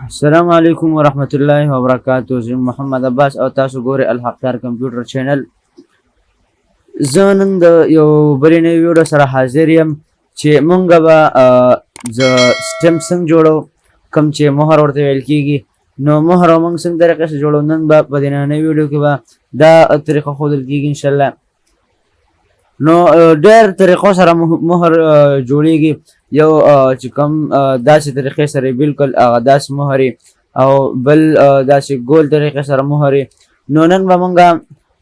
السلام علیکم ورحمت الله وبرکاتہ. زه محمد عباس او تاسو ګورئ الحقدار کمپیوټر چینل. زه نن د یو بلې نوې ویډیو سره حاضر یم چې مونږ به سټیم څنګه جوړو، کوم چې مهر ورته ویل کېږي. نو مهر مونږ څنګه طریقې سره جوړو، نن به په دې نننۍ ویډیو کې به دا طریقه ښودل کېږي انشاءالله. نو ډېر طریقو سره مهر جوړیږي. یو چې کوم داسې طریقې سره بالکل هغه داسې مهر او بل داسې ګول طریقې سره مهر. نو نن به مونږ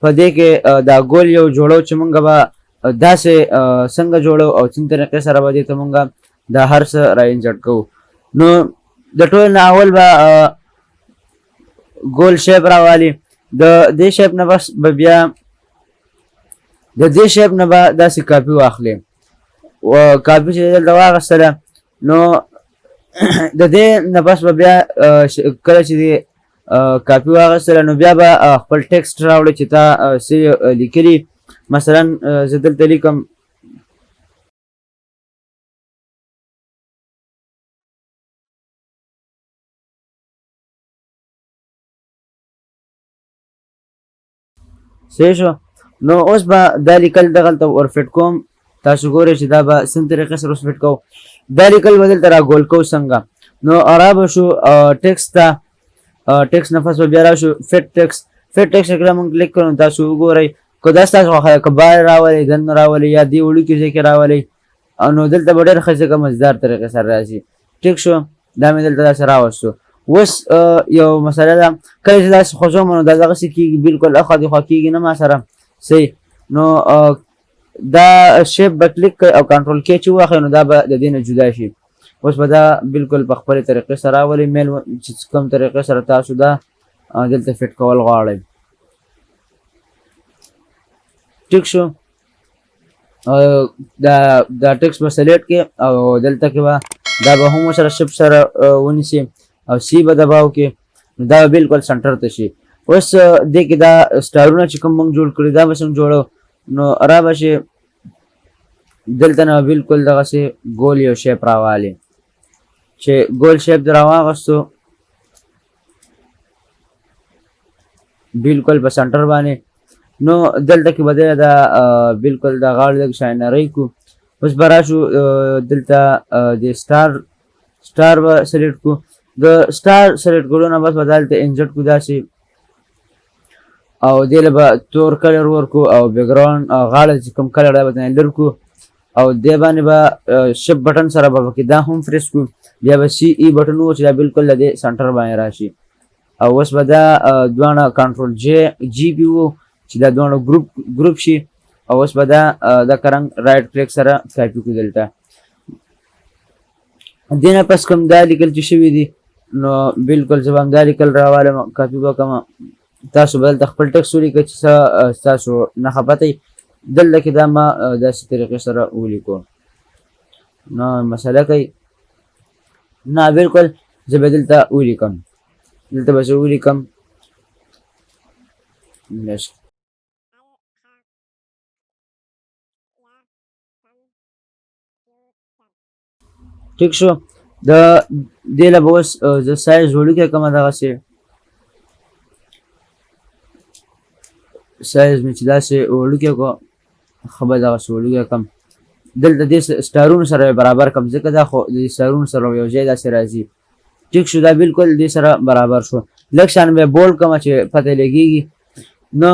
په دې کې دا ګول یو جوړو چې مونږ به داسې څنګه جوړو او څنګه طریقې سره به دې ته مونږ دا هر څه را انسرټ کوو. نو د ټول نه اول به ګول شیپ راوالي. د دې شیپ نه بس به بیا د دې شیپ نه به داسې کاپي واخلې. کاپي چې دلته واخیستله نو د دې نه بس به بیا کله چې دې کاپي واخیستله نو بیا به خپل ټکسټ راوړې چې تا څه لیکلي. مثلا زه دلته لیکم صحیح شو. نو اوس به دا لیکل دغلته ورفټ کوم. تاسو ګورئ چې دا به څنګه طریقې سره ورفټ کوو. دا لیکل به دلته راګول کوو څنګه. نو را به شو ټکسټ ته. ټکسټ نه پس به بیا راشو فټ ټکسټ. فټ ټکسټ کله مونږ کلیک کړو نو تاسو وګورئ که دا ستاسو خوښه که بار راولئ دننه راولئ یا دې وړوکي ځای کې راولئ نو دلته به ډېر ښه مزدار طریقې سره راځي. ټیک شو. دا مې دلته داسې راوستو. اوس یو مسله ده کله چې داسې خوځوم نو دا دغسې کېږي بالکل اخوا دېخوا کېږي نه ما سره صحیح. نو دا شیپ به کلیک کړئ او کنټرول کې چې واخلئ نو دا به د دې نه جدا شي. اوس به دا بالکل په خپلې طریقې سره راولئ میل چې کوم طریقې سره تاسو دا دلته فټ کول غواړئ. ټیک شو. دا ټکسټ به سلیکټ کړئ او دلته کې به دا به هم سره شپ سره ونیسئ او سی به دباو کې نو دا به بالکل سنټر ته شي. اوس دې کې دا سټارونه چې کوم موږ جوړ کړي دا به څنګه جوړو. نو را به شي دلته نه بالکل دغسې ګول یو شیپ راوالي چې ګول شیپ دې راواغستو بالکل په سنټر باندې. نو دلته کې به دا بالکل د غاړې لږ شاینرۍ کړو. اوس به راشو دلته د سټار به سلیکټ کړو. د سټار سلیکټ کړو نه بس به دلته انسرټ کړو داسې او دې له به تور کلر ورکړو او بیکګراونډ غاړه چې کوم کلر دی به ته لر کړو او دې باندې به شپ بټن سره به پکې دا هم پریس کړو. بیا به سی ای بټن و چې دا بالکل د دې سنټر باندې راشي. او اوس به دا دواړه کنټرول جی پی و چې دا دواړه ګروپ شي. او اوس به دا کرنګ رایټ کلیک سره کاپي کړو دلته. دې نه پس کوم دا لیکل چې شوي دي نو بالکل زه به هم دا لیکل راوالم کاپي به کړم. تاسو به دلته خپل ټکسټ ولیکئ چې څه ستاسو نښه پته وي. دلته کې دا ما داسې طریقې سره ولیکو نو مسله کوي نه بالکل زه به دلته ولیکم. دلته به زه ولیکم ټیک شو. د دې له به اوس زه سایز وړوکی کړم دغسې سایز مې چې داسې وړوکی کړو ښه به دغسې وړوکی کړم. دلته دې سټارونو سره برابر کړم ځکه دا خو د سټارونو سره یو ځای داسې راځي. ټیک شو. دا بالکل دې سره برابر شو. لږ شان به بولډ کړم چې پته لګېږي. نو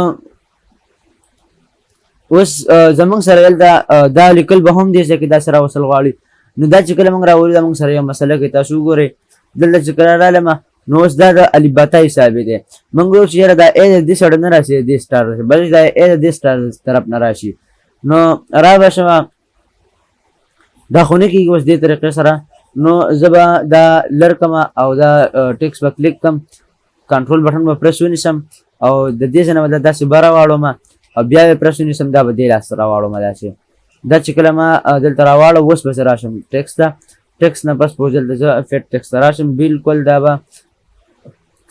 اوس زموږ سره دلته دا لیکل به هم دې ځای کې داسې راوصل غواړي. نو دا چې کله موږ راولي دا موږ سره یو مسله کوي. تاسو وګورئ دلته چې کله رالمه نو اوس دا د الفباتا حسابې دی. موږ وایو چې یاره دا ای د دې سړی نه راشي دې سټار راشي بلکې دا ای د دې سټار طرف نه راشي. نو را به شمه دا خو نه کېږي اوس دې طریقې سره. نو زه به دا لر کړم او دا ټکسټ به کلیک کړم کنټرول بټن به پرس ونیسم او د دې ځای نه به دا داسې به راواړم او بیا به پرس ونیسم دا به دې لاس ته راواړم داسې. دا چې کله ما دلته راواړم اوس به زه راشم ټکسټ ته. ټکسټ نه بس پوز دلته زه فټ ټکسټ ته راشم بالکل دا به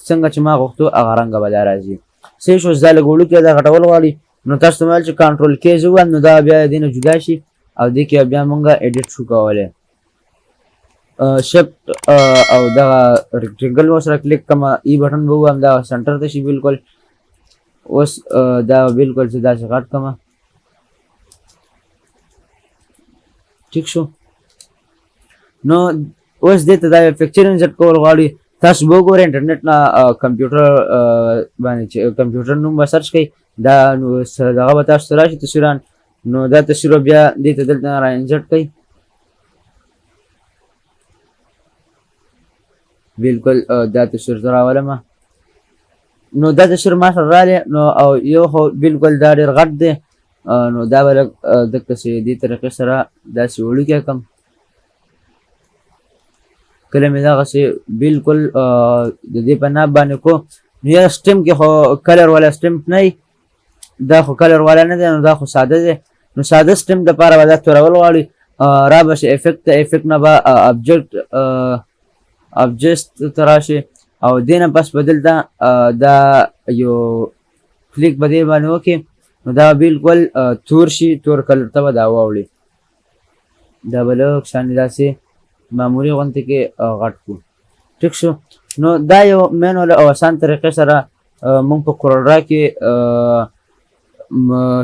څنګه چې ما غوښتو هغه رنګه به دا راځي. صحیح شو. دا لږ وړوکی دا غټول غواړي نو تاسو ته مې ویل چې کنټرول کې زه ووایم نو دا بیا د دې نه جدا شي او دې کې بیا مونږ ایډیټ شو کولی. شفت او دا ریکټنګل وسره کلیک کما ای بٹن به هم دا سنټر ته شي بالکل اوس دا بالکل چې دا غټ کما ټیک شو نو اوس دې ته دا پکچر انسرټ کول غواړي تاسو وګورئ انټرنیټ نه کمپیوټر باندې چې کمپیوټر نوم به سرچ کړئ دا نو دغه به تاسو راشي تصویران نو دا تصویر بیا دې ته دلته را انسرټ کړئ بالکل دا تصویر ته راولم نو دا تصویر ما سره رالی نو او یو خو بالکل دا ډېر غټ دی نو دا به لږ دقسې دې طریقې سره داسې وړوکی کړم کله مې دغسې بالکل د دې په ناب باندې کو نو یا سټیم کې خو کلر والا سټیم نه وي دا خو کلر والا نه دی نو دا خو ساده دی نو ساده سټیم دپاره به دا تورول غواړي را به شي افیکټ ته افیکټ نه به ابجسټ ته راشي او دې نه پس به دلته دا یو کلیک به دې باندې وکړي نو دا بالکل تور شي تور کلر ته به دا واوړي دا به لږ شانې داسې معمولي غوندې کې غټ کړو ټیک شو نو دا یو مینول او اسان طریقې سره موږ په کورولا کې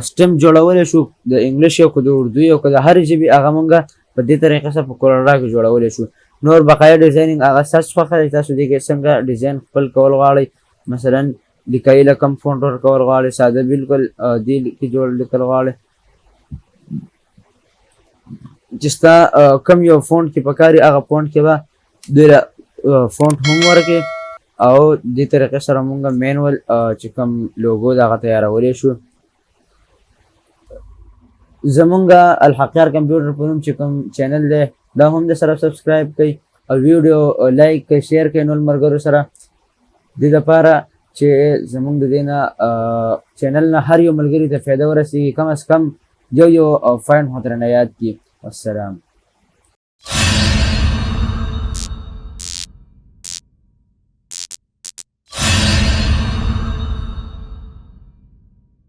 سټیم جوړولی شو د انګلیش یو که د اردو یو که د هرې ژبې هغه موږ په دې طریقې سره په کورولا کې جوړولی شو نور بقایا ډیزاینینګ هغه ستاسو خوښه دی تاسو دې کې څنګه ډیزاین خپل کول غواړئ مثلا لیکایي له کم فونټ ورکول غواړئ ساده بالکل دې کې جوړ لیکل غواړئ چې ستا کم یو فونټ کې پکار وي هغه فونټ کې به دوی له فونټ هم ورکړي او دې طریقې سره مونږ مینول چې کوم لوګو د هغه تیارولی شو زمونږ الحقیار کمپیوټر په نوم چې کوم چینل دی دا هم د سره سبسکرایب کړئ او ویډیو لایک کړئ شیر کړئ نور ملګرو سره دې دپاره چې زمونږ د دې نه چینل نه هر یو ملګري ته فایده ورسېږي کم از کم یو فاین خو ترېنه یاد کړي والسلام